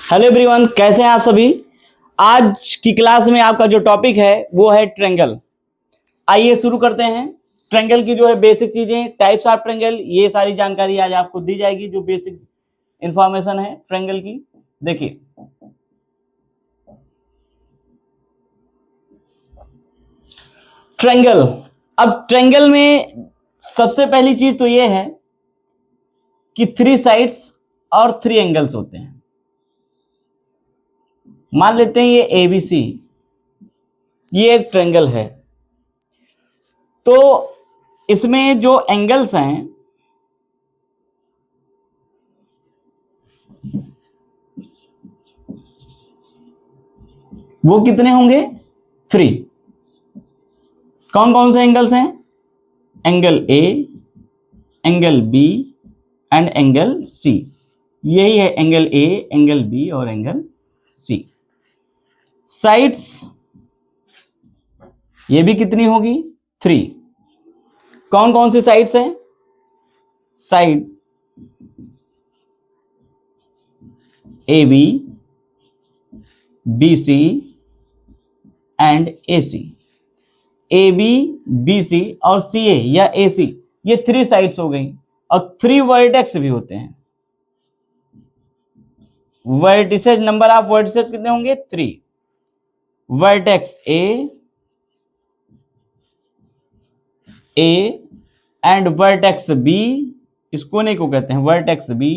Hello everyone, कैसे हैं आप सभी। आज की क्लास में आपका जो टॉपिक है वो है ट्रायंगल। आइए शुरू करते हैं। ट्रायंगल की जो है बेसिक चीजें, टाइप्स ऑफ ट्रायंगल, ये सारी जानकारी आज आपको दी जाएगी। जो बेसिक इंफॉर्मेशन है ट्रायंगल की, देखिए ट्रायंगल। अब ट्रायंगल में सबसे पहली चीज तो ये है कि 3 साइड्स और 3 एंगल्स होते हैं। मान लेते हैं ये ABC, ये एक ट्रायंगल है। तो इसमें जो एंगल्स हैं वो कितने होंगे? 3। कौन कौन से एंगल्स हैं? Angle A, angle B and angle C। यही है एंगल A, एंगल B और एंगल C। साइड्स ये भी कितनी होगी? 3। कौन कौन सी साइड्स हैं? Side AB, BC and AC। AB, BC और CA या AC, ये 3 साइड्स हो गई। और 3 वर्टेक्स भी होते हैं। वर्टिसेज, नंबर ऑफ वर्टिसेज कितने होंगे? 3। Vertex A and vertex B, इस कोने को कहते हैं vertex B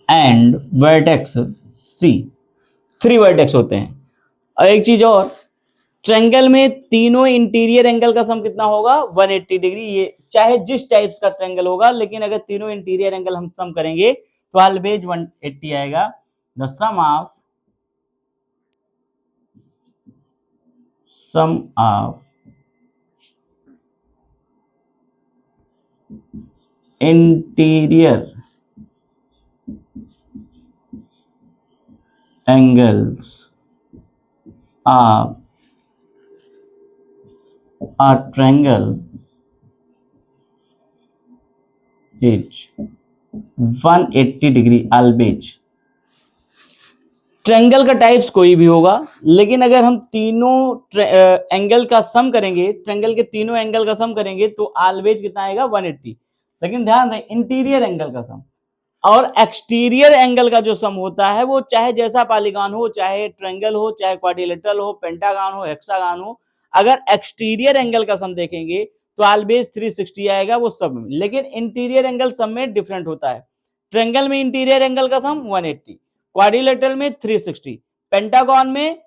and vertex C। 3 vertex होते हैं। और एक चीज और, ट्रायंगल में तीनों इंटीरियर एंगल का सम कितना होगा? 180 डिग्री। ये चाहे जिस टाइप्स का ट्रायंगल होगा, लेकिन अगर तीनों इंटीरियर एंगल हम सम करेंगे तो ऑलवेज 180 आएगा। The sum of interior angles of a triangle is 180 degree always। Triangle का टाइप्स कोई भी होगा, लेकिन अगर हम तीनों एंगल का सम करेंगे, ट्रायंगल के तीनों एंगल का सम करेंगे तो ऑलवेज कितना आएगा? 180। लेकिन ध्यान दें, इंटीरियर एंगल का सम और एक्सटीरियर एंगल का जो सम होता है वो चाहे जैसा पॉलीगॉन हो, चाहे ट्रायंगल हो, चाहे क्वाड्रिलेटरल हो, पेंटागन हो, हेक्सागन हो, अगर एक्सटीरियर एंगल का सम देखेंगे तो ऑलवेज 360 आएगा वो सब में। लेकिन इंटीरियर एंगल सम में डिफरेंट होता है। ट्रायंगल में इंटीरियर एंगल का सम 180, क्वाड्रिलेटरल में 360, पेंटागन में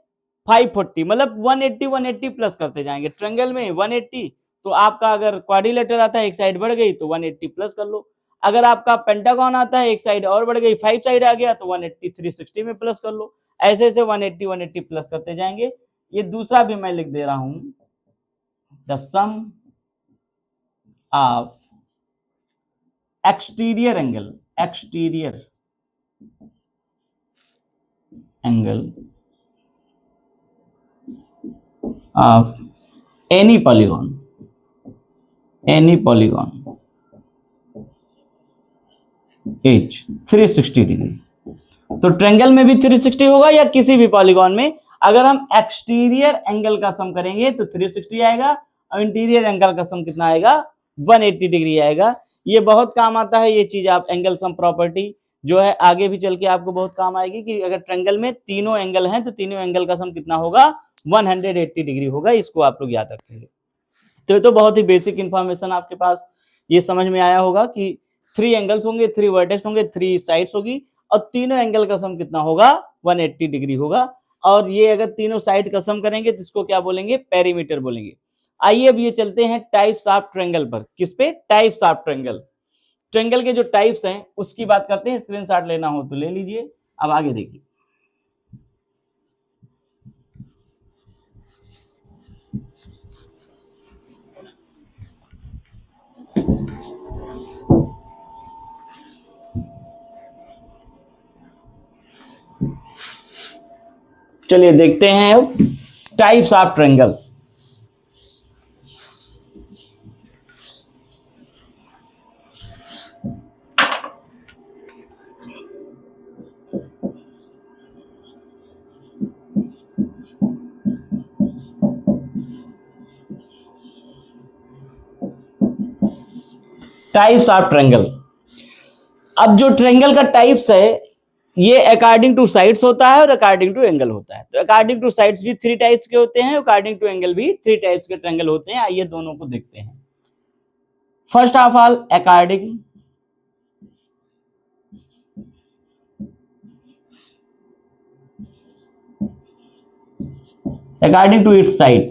540, मतलब 180 180 प्लस करते जाएंगे। ट्रायंगल में 180, तो आपका अगर क्वाड्रिलेटरल आता है एक साइड बढ़ गई तो 180 प्लस कर लो। अगर आपका पेंटागन आता है एक साइड और बढ़ गई, 5 साइड आ गया तो 180 360 में प्लस कर लो। ऐसे ऐसे 180 180 प्लस करते जाएंगे। ये दूसरा भी मैं लिख दे रहा हूं, the sum of exterior angle of any polygon is 360 degree. तो ट्रायंगल में भी 360 होगा या किसी भी पॉलीगॉन में। अगर हम एक्सटीरियर एंगल का सम करेंगे तो 360 आएगा और इंटीरियर एंगल का सम कितना आएगा? 180 डिग्री आएगा। ये बहुत काम आता है ये चीज। आप एंगल सम प्रॉपर्टी जो है आगे भी चल के आपको बहुत काम आएगी कि अगर ट्रायंगल में तीनों एंगल हैं तो तीनों एंगल का सम कितना होगा? 180 डिग्री होगा। इसको आप लोग याद रखेंगे। तो ये तो बहुत ही बेसिक इंफॉर्मेशन आपके पास ये समझ में आया होगा कि 3 एंगल्स होंगे, 3 वर्टेक्स होंगे, 3 साइड्स होगी और तीनों एंगल का सम कितना होगा? 180 डिग्री होगा। और ये अगर तीनों साइड का सम करेंगे तो इसको क्या बोलेंगे? पेरीमीटर बोलेंगे। आइए अब ये चलते हैं टाइप्स ऑफ ट्रायंगल पर। किस पे? Types of triangle. ट्रायंगल के जो टाइप्स हैं उसकी बात करते हैं। स्क्रीनशॉट लेना हो तो ले लीजिए। अब आगे देखिए, चलिए देखते हैं अब types of triangle. Types of triangle. अब जो ट्रायंगल का टाइप्स है ये अकॉर्डिंग टू साइड्स होता है और अकॉर्डिंग टू एंगल होता है। तो अकॉर्डिंग टू साइड्स भी 3 टाइप्स के होते हैं, अकॉर्डिंग टू एंगल भी 3 टाइप्स के ट्रायंगल होते हैं। आइए दोनों को देखते हैं। First of all according to its side.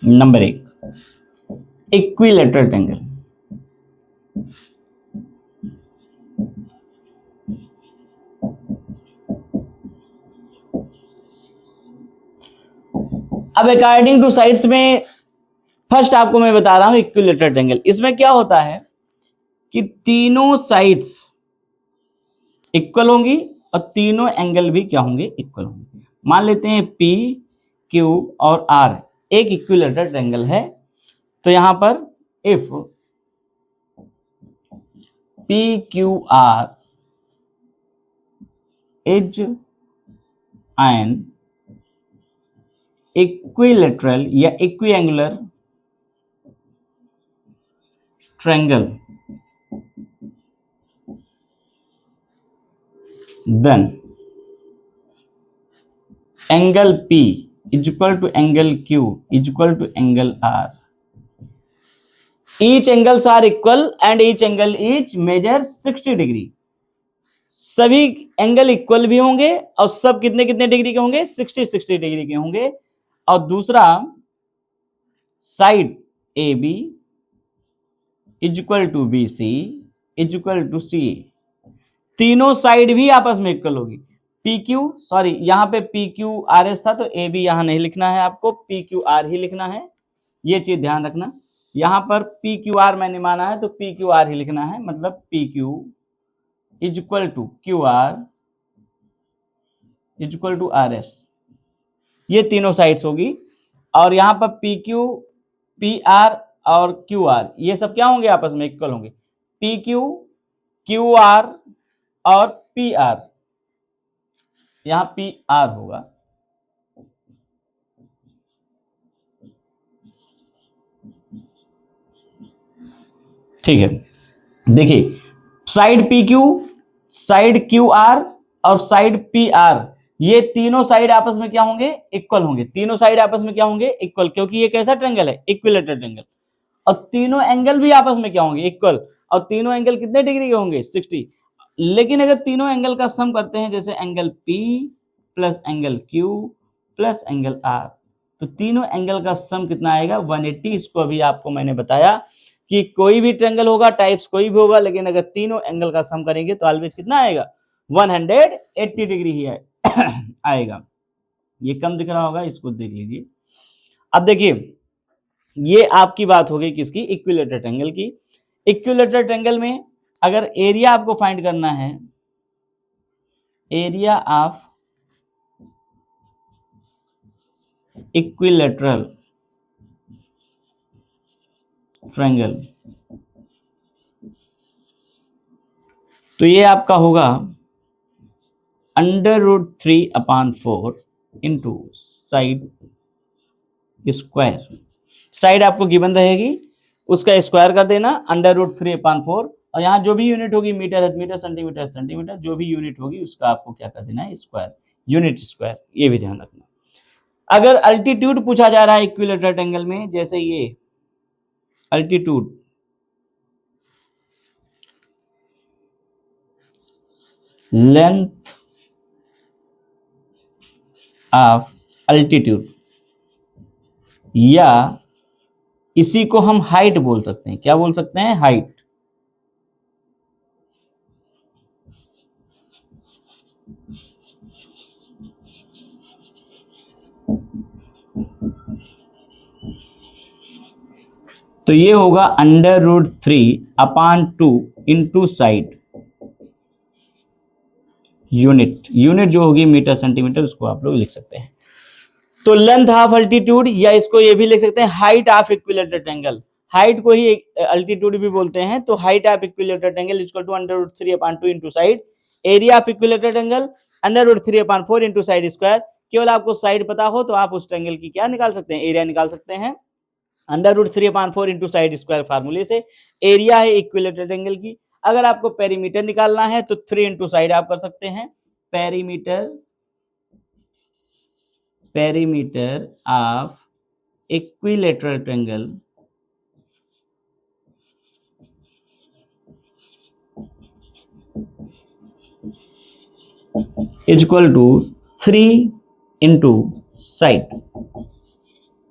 Number 1 equilateral triangle. अब अकॉर्डिंग टू साइड्स में फर्स्ट आपको मैं बता रहा हूं इक्विलैटरल ट्रायंगल। इसमें क्या होता है कि तीनों साइड्स इक्वल होंगी और तीनों एंगल भी क्या होंगे, इक्वल होंगे। मान लेते हैं P, Q और R एक इक्विलैटरल ट्रायंगल है। तो यहां पर if PQR is an equilateral या इक्विएंगुलर triangle, then angle P is equal to angle Q is equal to angle R. Each angles are equal and each angle is measure 60 degree. सभी angle equal भी होंगे और सब कितने कितने degree के होंगे, 60 डिग्री के होंगे। और दूसरा side AB is equal to BC is equal to CA। तीनों साइड भी आपस में इक्वल होगी। यहाँ पे PQRS था तो AB यहां नहीं लिखना है, आपको PQR ही लिखना है। ये चीज ध्यान रखना। यहां पर PQR मैंने माना है तो PQR ही लिखना है, मतलब PQ is equal to QR is equal to RS। ये तीनों साइड्स होगी। और यहां पर PQ, PR और QR ये सब क्या होंगे, आपस में इक्वल होंगे। PQ, QR और PR, यहां PR होगा। ठीक है, देखिए साइड PQ, साइड QR और साइड PR ये तीनों साइड आपस में क्या होंगे, इक्वल होंगे। तीनों साइड आपस में क्या होंगे, इक्वल, क्योंकि ये कैसा ट्रायंगल है, इक्विलैटरल ट्रायंगल। और तीनों एंगल भी आपस में क्या होंगे, इक्वल। और तीनों एंगल कितने डिग्री के होंगे, 60। लेकिन अगर तीनों एंगल का सम करते हैं, जैसे angle P plus angle Q plus angle R, तो तीनों एंगल का सम कितना आएगा, 180। इसको अभी आपको मैंने बताया कि कोई भी ट्रायंगल होगा, टाइप्स कोई भी होगा, लेकिन अगर तीनों एंगल का सम करेंगे तो ऑलवेज कितना आएगा, 180 डिग्री ही आएगा। ये कम दिख रहा होगा, इसको देख लीजिए। अब देखिए ये आपकी बात हो गई किसकी, इक्विलैटरल ट्रायंगल की। इक्विलैटरल ट्रायंगल में अगर एरिया आपको फाइंड करना है, एरिया ऑफ इक्विलैटरल ट्रायंगल, तो ये आपका होगा √3/4 इंटू साइड स्क्वायर। साइड आपको गिवन रहेगी, उसका स्क्वायर कर देना, √3/4। और यहाँ जो भी यूनिट होगी, मीटर है मीटर, सेंटीमीटर है सेंटीमीटर, जो भी यूनिट होगी उसका आपको क्या कर देना है, स्क्वायर, यूनिट स्क्वायर। ये भी ध्यान रखना। अगर अल्टीट्यूड पूछा जा रहा है इक्विलैटरल ट्रायंगल में, जैसे ये अल्टीट्यूड, लेंथ ऑफ अल्टीट्यूड, या इसी को हम हाइट बोल सकते हैं। क्या बोल सकते हैं, हाइट। तो ये होगा √3/2 इंटू साइड, यूनिट जो होगी मीटर सेंटीमीटर, उसको आप लोग लिख सकते हैं। तो लेंथ ऑफ अल्टीट्यूड, या इसको ये भी लिख सकते हैं height of equilateral triangle. Height को ही अल्टीट्यूड भी बोलते हैं। तो height of equilateral triangle equal to √3/2 into side, area of equilateral triangle √3/4 into side square. केवल आपको साइड पता हो तो आप उस ट्रायंगल की क्या निकाल सकते हैं, एरिया निकाल सकते हैं। √3/4 इंटू साइड स्क्वायर फार्मूले से। एरिया है इक्विलेटरल ट्रायंगल की। अगर आपको पेरीमीटर निकालना है तो 3 इंटू साइड आप कर सकते हैं। Perimeter of equilateral triangle is equal to 3 into side.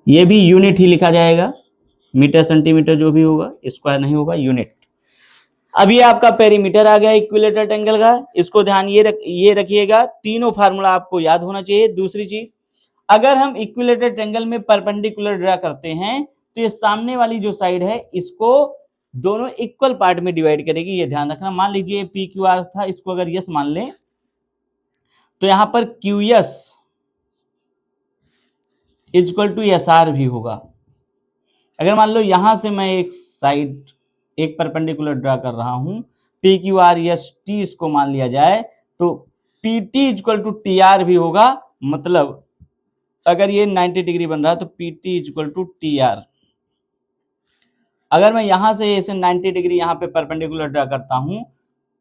ये भी यूनिट ही लिखा जाएगा, मीटर सेंटीमीटर जो भी होगा, स्क्वायर नहीं होगा, यूनिट। अब ये आपका पेरीमीटर आ गया इक्विलेटरल ट्रायंगल का। इसको ध्यान ये रखिएगा, तीनों फार्मूला आपको याद होना चाहिए। दूसरी चीज, अगर हम इक्विलेटरल ट्रायंगल में परपेंडिकुलर ड्रा करते हैं तो ये सामने वाली जो साइड है इसको दोनों इक्वल पार्ट में डिवाइड करेगी, ये ध्यान रखना। मान लीजिए पी क्यू आर था, इसको अगर यस मान लें तो यहां पर Q S is equal to S R भी होगा। अगर मान लो यहां से मैं एक परपेंडिकुलर ड्रा कर रहा हूं, P Q R S T इसको मान लिया जाए, तो P T is equal to T R भी होगा। मतलब अगर ये 90 डिग्री बन रहा है तो P T is equal to T R. अगर मैं यहां से इसे 90 डिग्री यहाँ पे परपेंडिकुलर ड्रा करता हूं,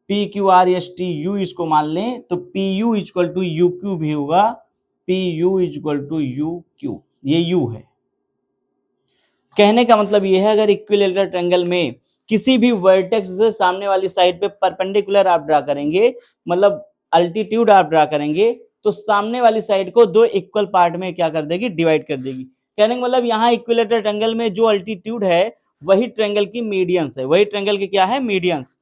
P Q R S T U इसको मान लें तो P U is equal to U Q भी होगा। P U is equal to U Q, ये यू है। कहने का मतलब ये है, अगर इक्विलेटरल ट्रायंगल में किसी भी वर्टेक्स से सामने वाली साइड पे परपेंडिकुलर आप ड्रा करेंगे, मतलब अल्टीट्यूड आप ड्रा करेंगे, तो सामने वाली साइड को दो इक्वल पार्ट में क्या कर देगी, डिवाइड कर देगी। कहने का मतलब यहाँ इक्विलेटरल ट्रायंगल में जो अल्टीट्यूड है वही ट्रायंगल की मीडियंस है, वही ट्रायंगल की क्या है, मीडियंस।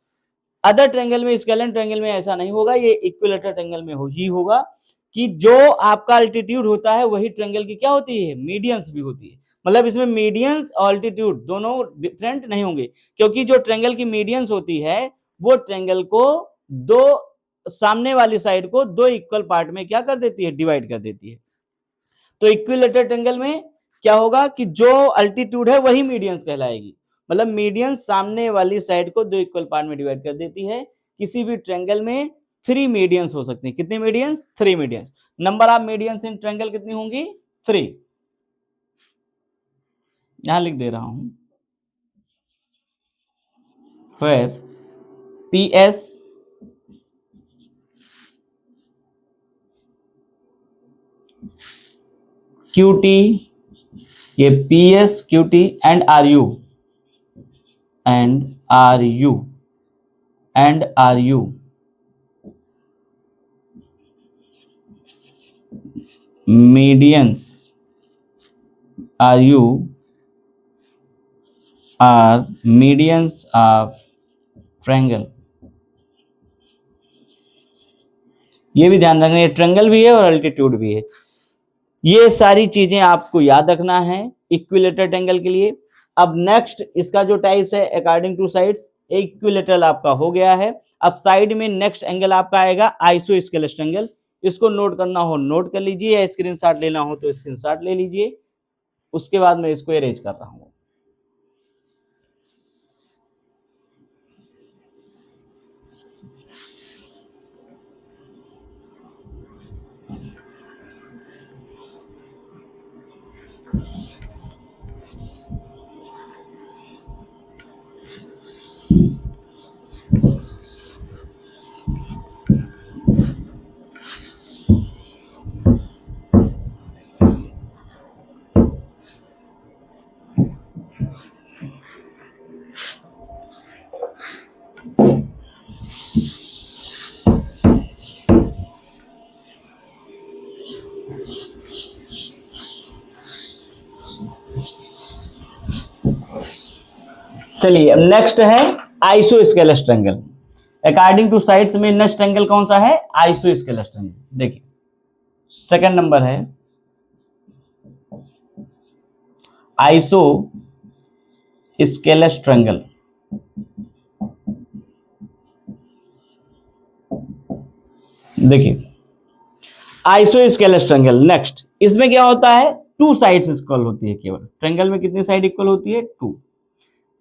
अदर ट्रायंगल में, स्केलेटन ट्रायंगल में ऐसा नहीं होगा, ये इक्विलेटरल ट्रायंगल में ही होगा कि जो आपका अल्टीट्यूड होता है वही ट्रायंगल की क्या होती है, मीडियंस भी होती है। मतलब इसमें मीडियंस और अल्टीट्यूड दोनों डिफरेंट नहीं होंगे, क्योंकि जो ट्रायंगल की मीडियंस होती है वो ट्रायंगल को दो, सामने वाली साइड को दो इक्वल पार्ट में क्या कर देती है, डिवाइड कर देती है। तो इक्विलेटरल ट्रायंगल में क्या होगा कि जो अल्टीट्यूड है वही मीडियंस कहलाएगी। मतलब मीडियंस सामने वाली साइड को दो इक्वल पार्ट में डिवाइड कर देती है। किसी भी ट्रायंगल में 3 मीडियंस हो सकते हैं। कितने medians, 3 medians. Number of medians in triangle कितनी होंगी, 3। यहां लिख दे रहा हूं, where PS QT, ये PS QT and RU medians RU are medians of triangle। ये भी ध्यान रखना, ये ट्रायंगल भी है और अल्टीट्यूड भी है। ये सारी चीजें आपको याद रखना है इक्विलेटरल ट्रायंगल के लिए। अब नेक्स्ट इसका जो टाइप्स है अकॉर्डिंग टू साइड्स, इक्विलेटरल आपका हो गया है। अब साइड में नेक्स्ट एंगल आपका आएगा आइसोस्केलेस ट्रायंगल। इसको नोट करना हो नोट कर लीजिए, या स्क्रीनशॉट लेना हो तो स्क्रीनशॉट ले लीजिए। उसके बाद मैं इसको अरेंज कर रहा हूँ। चलिए अब नेक्स्ट है isosceles triangle. According to sides में नेक्स्ट ट्रायंगल कौन सा है, आइसोस्केलेस ट्रायंगल। देखिए सेकंड नंबर है आइसोस्केलेस ट्रायंगल। देखिए आइसोस्केलेस ट्रायंगल नेक्स्ट, इसमें क्या होता है, 2 साइड्स इक्वल होती है। केवल ट्रायंगल में कितनी साइड इक्वल होती है, 2।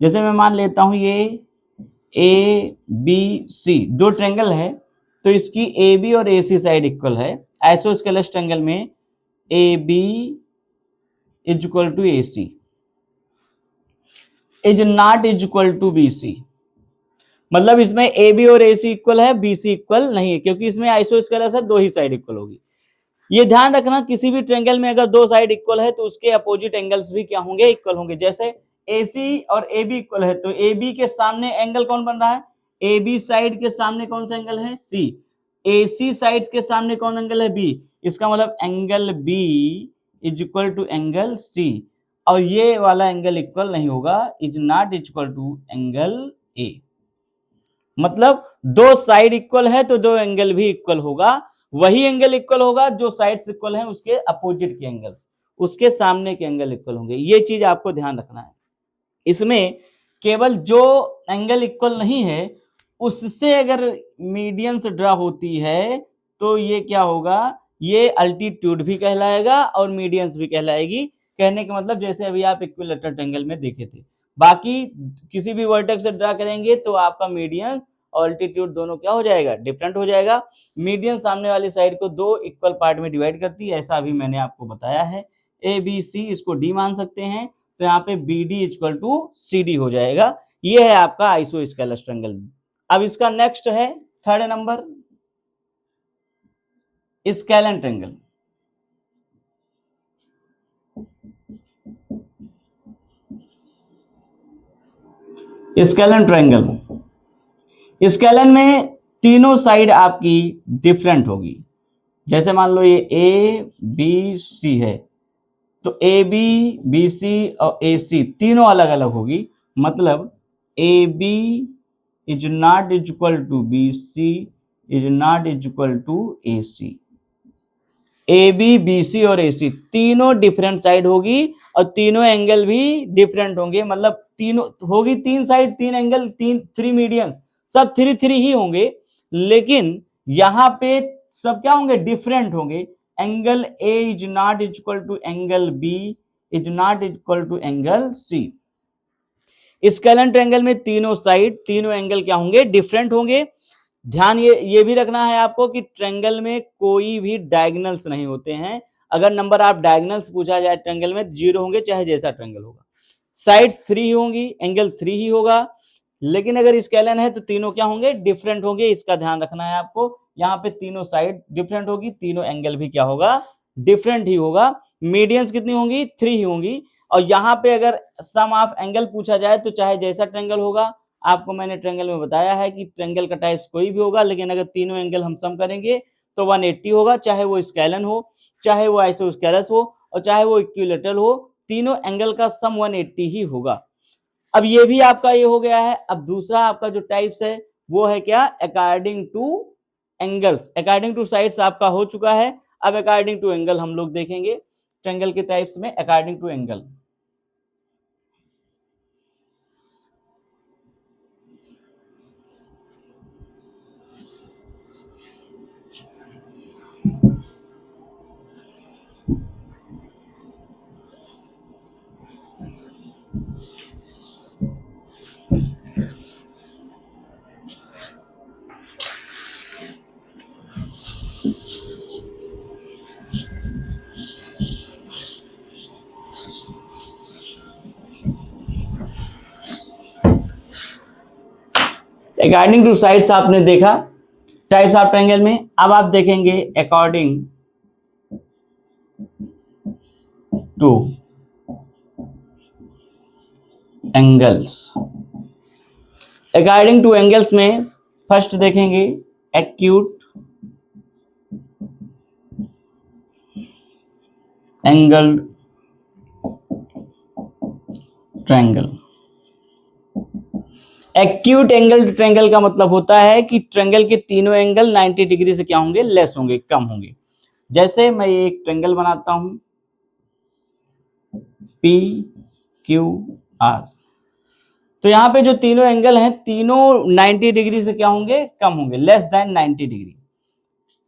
जैसे मैं मान लेता हूं ये ए बी सी दो ट्रायंगल है, तो इसकी ए बी और ए सी साइड इक्वल है। आइसोस्केलेस ट्रायंगल में A B is equal to A C. Is not equal to B C, मतलब इसमें ए बी और ए सी इक्वल है, बी सी इक्वल नहीं है, क्योंकि इसमें आइसोस्केलस है, दो ही साइड इक्वल होगी। ये ध्यान रखना, किसी भी ट्रायंगल में अगर दो साइड इक्वल है तो उसके अपोजिट एंगल्स भी क्या होंगे, इक्वल होंगे। जैसे AC और AB इक्वल है तो AB के सामने एंगल कौन बन रहा है, AB साइड के सामने कौन सा एंगल है, C। AC साइड्स के सामने कौन एंगल है, B। इसका मतलब angle B is equal to angle C, और ये वाला एंगल इक्वल नहीं होगा, is not equal to angle A। मतलब दो साइड इक्वल है तो दो एंगल भी इक्वल होगा, वही एंगल इक्वल होगा जो साइड्स इक्वल हैं उसके अपोजिट के एंगल्स, उसके सामने के एंगल इक्वल होंगे। ये चीज आपको ध्यान रखना है। इसमें केवल जो एंगल इक्वल नहीं है उससे अगर मीडियंस ड्रा होती है तो ये क्या होगा, ये अल्टीट्यूड भी कहलाएगा और मीडियंस भी कहलाएगी। कहने का मतलब जैसे अभी आप इक्विलेटरल ट्रायंगल में देखे थे, बाकी किसी भी वर्टेक्स से ड्रा करेंगे तो आपका मीडियंस और अल्टीट्यूड दोनों क्या हो जाएगा, डिफरेंट हो जाएगा। मीडियन सामने वाली साइड को दो इक्वल पार्ट में डिवाइड करती है, ऐसा अभी मैंने आपको बताया है। ए बी सी इसको डी मान सकते हैं, तो यहाँ पे B D equal to C D हो जाएगा। ये है आपका आइसोस्केलस ट्रायंगल। अब इसका नेक्स्ट है third number, scalene triangle. Scalene triangle, scalene में तीनों साइड आपकी डिफरेंट होगी। जैसे मान लो ये ए बी सी है, तो ए बी बी सी और ए सी तीनों अलग अलग होगी। मतलब A B is not equal to B C is not equal to A C. A B B C और ए सी तीनों डिफरेंट साइड होगी और तीनों एंगल भी डिफरेंट होंगे। मतलब तीनों होगी, तीन साइड तीन एंगल तीन थ्री मीडियंस सब थ्री थ्री ही होंगे, लेकिन यहां पे सब क्या होंगे, डिफरेंट होंगे। Angle A is not equal to angle B is not equal to angle C. Scalene triangle में तीनों साइड तीनों एंगल क्या होंगे, डिफरेंट होंगे। ध्यान ये भी रखना है आपको कि ट्रायंगल में कोई भी डायगोनल्स नहीं होते हैं। अगर नंबर आप डायगोनल्स पूछा जाए ट्रायंगल में, जीरो होंगे चाहे जैसा ट्रायंगल होगा। साइड्स थ्री होंगी, एंगल थ्री ही होगा, लेकिन अगर स्केलन है तो तीनों क्या होंगे, डिफरेंट होंगे। इसका ध्यान रखना है आपको। यहाँ पे तीनों साइड डिफरेंट होगी, तीनों एंगल भी क्या होगा, डिफरेंट ही होगा। मीडियंस कितनी होंगी, थ्री ही होंगी। और यहाँ पे अगर सम ऑफ एंगल पूछा जाए तो चाहे जैसा ट्रायंगल होगा, आपको मैंने ट्रायंगल में बताया है कि ट्रायंगल का टाइप्स कोई भी होगा, लेकिन अगर तीनों एंगल हम सम करेंगे तो 180 होगा, चाहे वो स्केलन हो, चाहे वो आइसोस्केलस हो, और चाहे वो इक्विलेटरल हो, तीनों एंगल का सम 180 ही होगा। अब ये भी आपका ये हो गया है। अब दूसरा आपका जो टाइप्स है वो है क्या, according to angles. According to sides आपका हो चुका है, अब अकॉर्डिंग टू एंगल हम लोग देखेंगे ट्रायंगल के टाइप्स में, according to angle. According to sides आपने देखा टाइप्स ऑफ ट्रायंगल में। अब आप देखेंगे according to angles. According to angles में फर्स्ट देखेंगे acute angle triangle. Acute angle triangle का मतलब होता है कि ट्रायंगल के तीनों एंगल 90 डिग्री से क्या होंगे, लेस होंगे, कम होंगे। जैसे मैं एक ट्रायंगल बनाता हूं पी क्यू आर, तो यहां पे जो तीनों एंगल हैं तीनों 90 डिग्री से क्या होंगे, कम होंगे, less than 90 degree.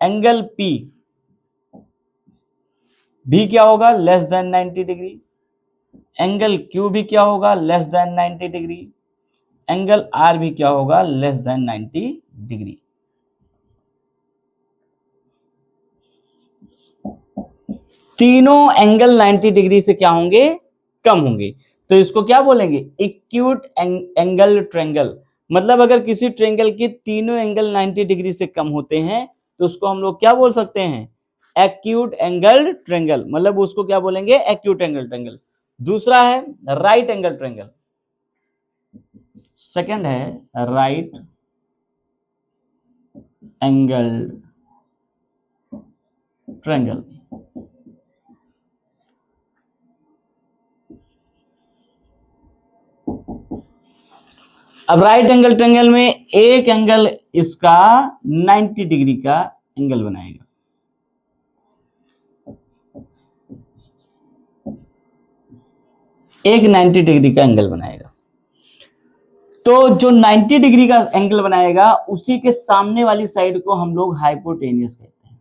Angle P भी क्या होगा, less than 90 degree. Angle Q भी क्या होगा, less than 90 degree. Angle R भी क्या होगा, लेस देन 90 डिग्री। तीनों एंगल 90 डिग्री से क्या होंगे, कम होंगे। तो इसको क्या बोलेंगे, एक्यूट एंगल ट्रायंगल। मतलब अगर किसी ट्रायंगल के तीनों एंगल 90 डिग्री से कम होते हैं तो उसको हम लोग क्या बोल सकते हैं, एक्यूट एंगल ट्रायंगल। मतलब उसको क्या बोलेंगे, एक्यूट एंगल ट्रायंगल। दूसरा है राइट एंगल ट्रायंगल, सेकंड है राइट एंगल ट्रायंगल। अब राइट एंगल ट्रायंगल में एक एंगल इसका 90 डिग्री का एंगल बनाएगा, एक 90 डिग्री का एंगल बनाएगा। तो जो 90 डिग्री का एंगल बनाएगा उसी के सामने वाली साइड को हम लोग हाइपोटेनियस कहते हैं।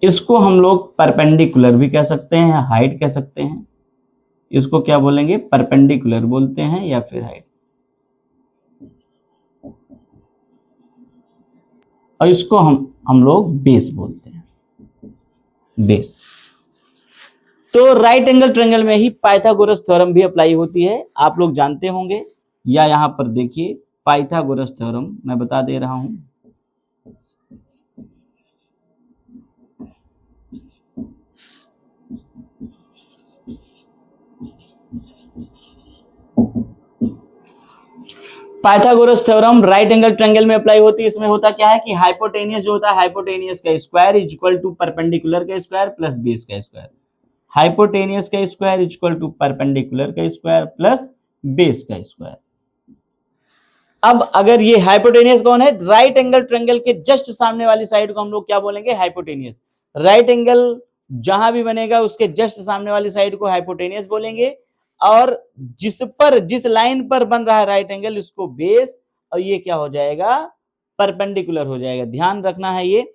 इसको हम लोग परपेंडिकुलर भी कह सकते हैं, हाइट कह सकते हैं। इसको क्या बोलेंगे, परपेंडिकुलर बोलते हैं या फिर हाइट। और इसको हम लोग बेस बोलते हैं, बेस। तो राइट एंगल ट्रायंगल में ही पाइथागोरस थ्योरम भी अप्लाई होती है, आप लोग जानते होंगे। या यहां पर देखिए पाइथागोरस थ्योरम मैं बता दे रहा हूं। Pythagoras theorem right angle triangle में अप्लाई होती है। इसमें होता क्या है कि हाइपोटेनियस जो होता है, हाइपोटेनियस का square is equal to perpendicular का स्क्वायर प्लस बेस का स्क्वायर। हाइपोटेनियस का square is equal to perpendicular का स्क्वायर प्लस बेस का स्क्वायर। अब अगर ये हाइपोटेनियस कौन है, राइट एंगल ट्रायंगल के जस्ट सामने वाली साइड को हम लोग क्या बोलेंगे, हाइपोटेनियस। राइट एंगल जहां भी बनेगा उसके जस्ट सामने वाली साइड को हाइपोटेनियस बोलेंगे। और जिस लाइन पर बन रहा है राइट एंगल उसको बेस, और ये क्या हो जाएगा, परपेंडिकुलर हो जाएगा। ध्यान रखना है ये।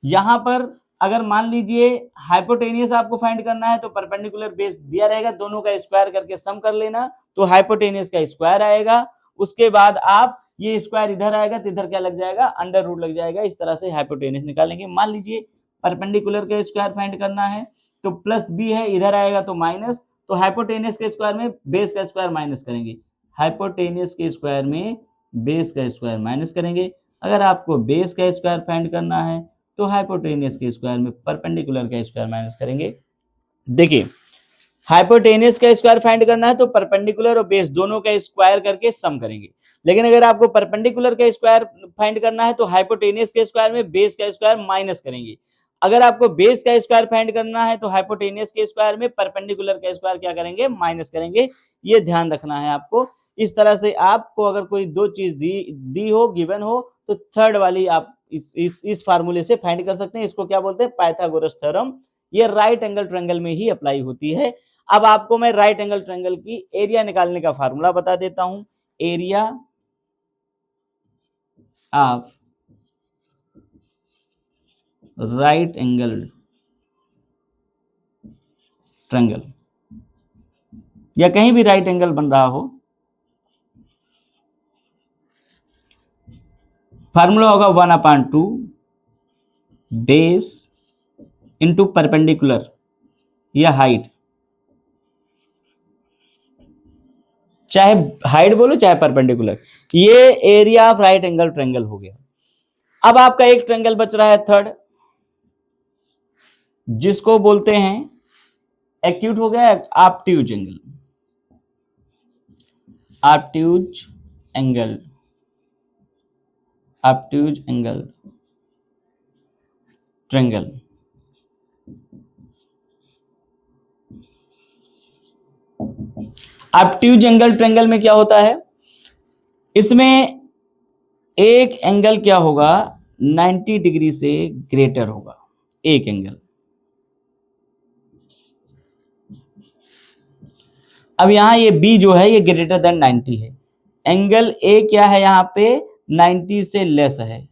यहां पर अगर मान लीजिए हाइपोटेनियस आपको फाइंड करना है तो परपेंडिकुलर बेस दिया रहेगा, दोनों का स्क्वायर करके सम कर लेना तो हाइपोटेनियस का स्क्वायर आएगा। उसके बाद आप ये स्क्वायर इधर आएगा तो इधर क्या लग जाएगा, अंडर रूट लग जाएगा। इस तरह से हाइपोटेनियस निकालेंगे। मान लीजिए परपेंडिकुलर का स्क्वायर फाइंड करना है तो प्लस बी है, इधर आएगा तो माइनस, तो हाइपोटेनियस के स्क्वायर में बेस का स्क्वायर माइनस करेंगे, हाइपोटेनियस के स्क्वायर में बेस का स्क्वायर माइनस करेंगे। अगर आपको बेस का स्क्वायर फाइंड करना है तो हाइपोटेनियस के स्क्वायर में परपेंडिकुलर का स्क्वायर माइनस करेंगे। देखिए हाइपोटेनियस का स्क्वायर फाइंड करना है तो परपेंडिकुलर और बेस दोनों का स्क्वायर करके सम करेंगे। लेकिन अगर आपको परपेंडिकुलर का स्क्वायर फाइंड करना है तो हाइपोटेनियस के स्क्वायर में बेस का स्क्वायर माइनस करेंगे। अगर आपको बेस का स्क्वायर फाइंड करना है तो हाइपोटेनियस के स्क्वायर में परपेंडिकुलर का स्क्वायर क्या करेंगे, माइनस करेंगे। ये ध्यान रखना है आपको। इस तरह से आपको अगर कोई दो चीज दी हो, गिवन हो, तो थर्ड वाली आप इस फार्मूले से फाइंड कर सकते हैं। इसको क्या बोलते हैं, पाइथागोरस थ्योरम। ये राइट एंगल ट्रायंगल में ही अप्लाई होती है। अब आपको मैं राइट एंगल ट्रायंगल की एरिया निकालने का फार्मूला बता देता हूं। Area of right angle triangle, या कहीं भी राइट एंगल बन रहा हो, फार्मूला होगा 1/2 बेस इंटू परपेंडिकुलर या हाइट, चाहे हाइट बोलो चाहे परपेंडिकुलर। ये area of right angle triangle हो गया। अब आपका एक ट्रायंगल बच रहा है थर्ड, जिसको बोलते हैं एक्यूट हो गया obtuse angle, obtuse angle, obtuse angle triangle. Obtuse angle triangle में क्या होता है, इसमें एक एंगल क्या होगा, 90 डिग्री से ग्रेटर होगा एक एंगल। अब यहां ये बी जो है ये ग्रेटर देन 90 है, एंगल ए क्या है यहां पे 90 से लेस है,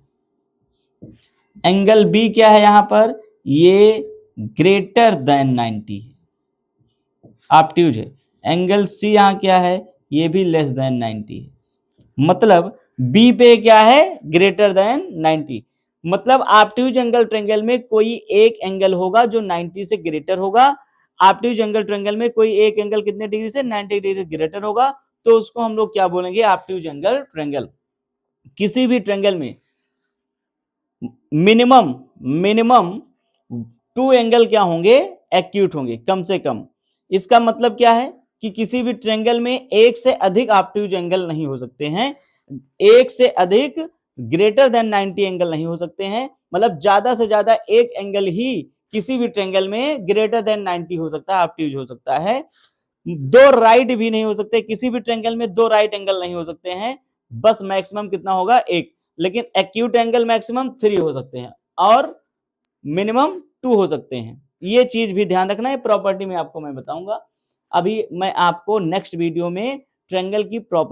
एंगल बी क्या है यहां पर, ये ग्रेटर देन 90 है, ऑब्ट्यूज है। एंगल सी यहां क्या है, ये भी लेस देन 90 है। मतलब बी पे क्या है, ग्रेटर देन 90। मतलब ऑब्ट्यूज एंगल ट्रायंगल में कोई एक एंगल होगा जो 90 से ग्रेटर होगा। ऑब्ट्यूज एंगल ट्रायंगल में कोई एक एंगल कितने डिग्री से 90 डिग्री से ग्रेटर होगा, तो उसको हम लोग क्या बोलेंगे, ऑब्ट्यूज एंगल ट्रायंगल। किसी भी ट्रायंगल में मिनिमम मिनिमम 2 एंगल क्या होंगे, एक्यूट होंगे कम से कम। इसका मतलब क्या है कि किसी भी ट्रायंगल में एक से अधिक ऑब्ट्यूज एंगल नहीं हो सकते हैं, एक से अधिक ग्रेटर देन 90 एंगल नहीं हो सकते हैं, मतलब ज्यादा से ज्यादा एक एंगल ही किसी भी ट्रायंगल में ग्रेटर देन 90 हो सकता है, ऑब्ट्यूज हो सकता है। दो राइट भी नहीं हो सकते, किसी भी ट्रायंगल में दो राइट एंगल नहीं हो सकते हैं, बस मैक्सिमम कितना होगा, एक। लेकिन एक्यूट एंगल मैक्सिमम 3 हो सकते हैं और मिनिमम 2 हो सकते हैं। ये चीज भी ध्यान रखना है, प्रॉपर्टी में आपको मैं बताऊंगा। अभी मैं आपको नेक्स्ट वीडियो में ट्रायंगल की प्रॉपर्टी